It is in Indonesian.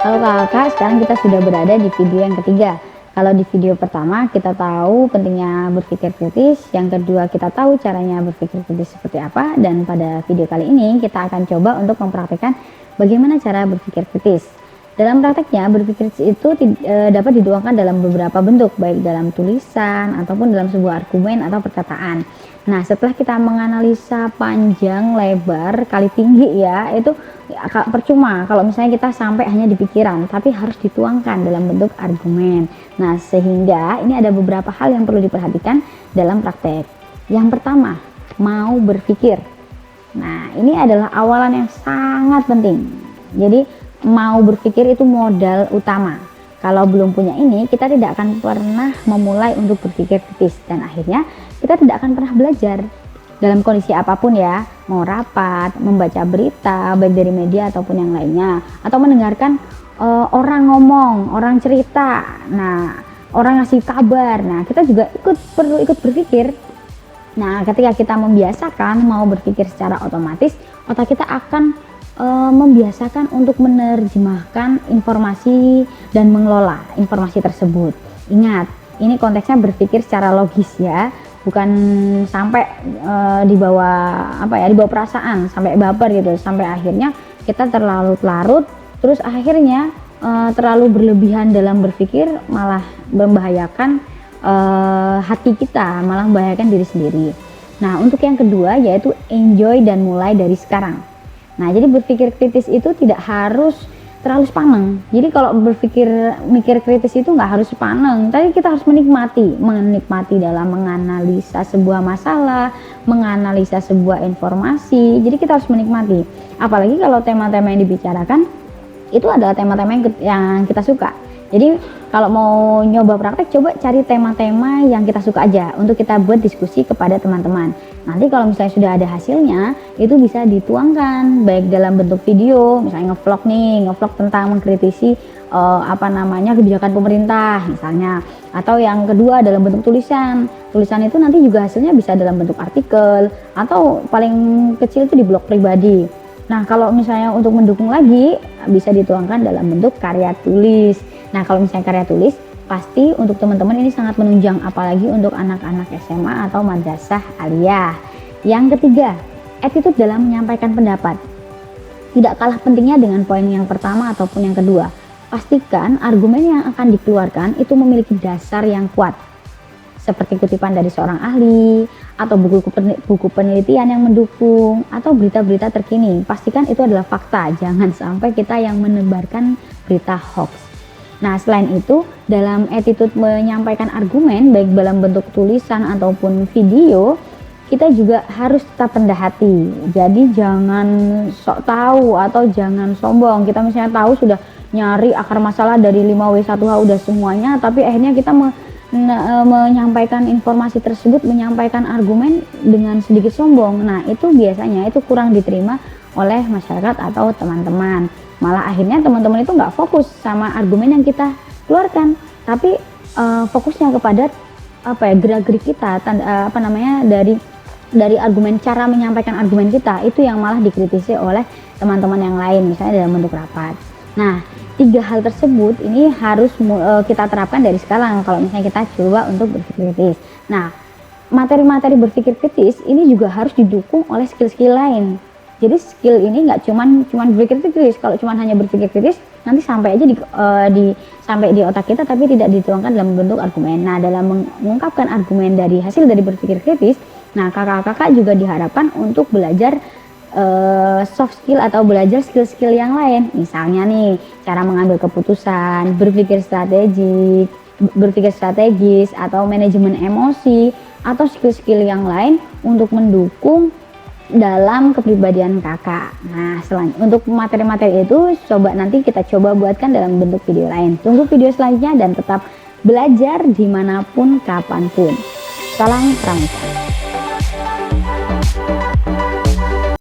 Halo kakak, sekarang kita sudah berada di video yang ketiga. Kalau di video pertama kita tahu pentingnya berpikir kritis, yang kedua kita tahu caranya berpikir kritis seperti apa, dan pada video kali ini kita akan coba untuk mempraktikkan bagaimana cara berpikir kritis. Dalam prakteknya, berpikir kritis itu dapat dituangkan dalam beberapa bentuk, baik dalam tulisan ataupun dalam sebuah argumen atau perkataan. Nah, setelah kita menganalisa panjang, lebar, kali tinggi ya, itu percuma kalau misalnya kita sampai hanya di pikiran, tapi harus dituangkan dalam bentuk argumen. Nah, sehingga ini ada beberapa hal yang perlu diperhatikan dalam praktek. Yang pertama, mau berpikir. Nah, ini adalah awalan yang sangat penting. Jadi, mau berpikir itu modal utama. Kalau belum punya ini, kita tidak akan pernah memulai untuk berpikir kritis, dan akhirnya kita tidak akan pernah belajar dalam kondisi apapun ya, mau rapat, membaca berita baik dari media ataupun yang lainnya, atau mendengarkan orang ngomong, orang cerita, nah orang ngasih kabar. Nah, kita juga perlu ikut berpikir. Nah, ketika kita membiasakan mau berpikir secara otomatis, otak kita akan membiasakan untuk menerjemahkan informasi dan mengelola informasi tersebut. Ingat, ini konteksnya berpikir secara logis ya, bukan sampai dibawa perasaan, sampai baper gitu, sampai akhirnya kita terlarut-larut, terus akhirnya terlalu berlebihan dalam berpikir, malah membahayakan hati kita, malah membahayakan diri sendiri. Nah, untuk yang kedua yaitu enjoy dan mulai dari sekarang. Nah, jadi berpikir kritis itu tidak harus terlalu sepaneng. Jadi kalau mikir kritis itu nggak harus sepaneng, tapi kita harus menikmati dalam menganalisa sebuah masalah, menganalisa sebuah informasi. Jadi kita harus menikmati. Apalagi kalau tema-tema yang dibicarakan itu adalah tema-tema yang kita suka. Jadi kalau mau nyoba praktek, coba cari tema-tema yang kita suka aja untuk kita buat diskusi kepada teman-teman. Nanti kalau misalnya sudah ada hasilnya, itu bisa dituangkan baik dalam bentuk video, misalnya ngevlog tentang mengkritisi kebijakan pemerintah misalnya, atau yang kedua dalam bentuk tulisan. Tulisan itu nanti juga hasilnya bisa dalam bentuk artikel atau paling kecil itu di blog pribadi. Nah, kalau misalnya untuk mendukung lagi bisa dituangkan dalam bentuk karya tulis. Nah, kalau misalnya karya tulis, pasti untuk teman-teman ini sangat menunjang, apalagi untuk anak-anak SMA atau madrasah aliyah. Yang ketiga, attitude dalam menyampaikan pendapat. Tidak kalah pentingnya dengan poin yang pertama ataupun yang kedua. Pastikan argumen yang akan dikeluarkan itu memiliki dasar yang kuat, seperti kutipan dari seorang ahli, atau buku penelitian yang mendukung, atau berita-berita terkini. Pastikan itu adalah fakta, jangan sampai kita yang menebarkan berita hoax. Nah, selain itu, dalam attitude menyampaikan argumen, baik dalam bentuk tulisan ataupun video, kita juga harus tetap rendah hati. Jadi jangan sok tahu atau jangan sombong. Kita misalnya tahu sudah nyari akar masalah dari 5W1H udah semuanya, tapi akhirnya kita menyampaikan informasi tersebut, menyampaikan argumen dengan sedikit sombong. Nah, itu biasanya itu kurang diterima oleh masyarakat atau teman-teman. Malah akhirnya teman-teman itu nggak fokus sama argumen yang kita keluarkan, tapi fokusnya kepada gerak-gerik kita, dari argumen, cara menyampaikan argumen kita, itu yang malah dikritisi oleh teman-teman yang lain, misalnya dalam bentuk rapat. Nah, 3 hal tersebut ini harus kita terapkan dari sekarang kalau misalnya kita coba untuk berpikir kritis. Nah, materi-materi berpikir kritis ini juga harus didukung oleh skill-skill lain. Jadi skill ini nggak cuman berpikir kritis. Kalau cuman hanya berpikir kritis, nanti sampai aja sampai di otak kita, tapi tidak dituangkan dalam bentuk argumen. Nah, dalam mengungkapkan argumen dari hasil dari berpikir kritis, nah kakak-kakak juga diharapkan untuk belajar soft skill atau belajar skill-skill yang lain. Misalnya nih, cara mengambil keputusan, berpikir strategis atau manajemen emosi, atau skill-skill yang lain untuk mendukung dalam kepribadian kakak. Nah, untuk materi-materi itu nanti kita coba buatkan dalam bentuk video lain. Tunggu video selanjutnya dan tetap belajar dimanapun kapanpun. Salam pramuka.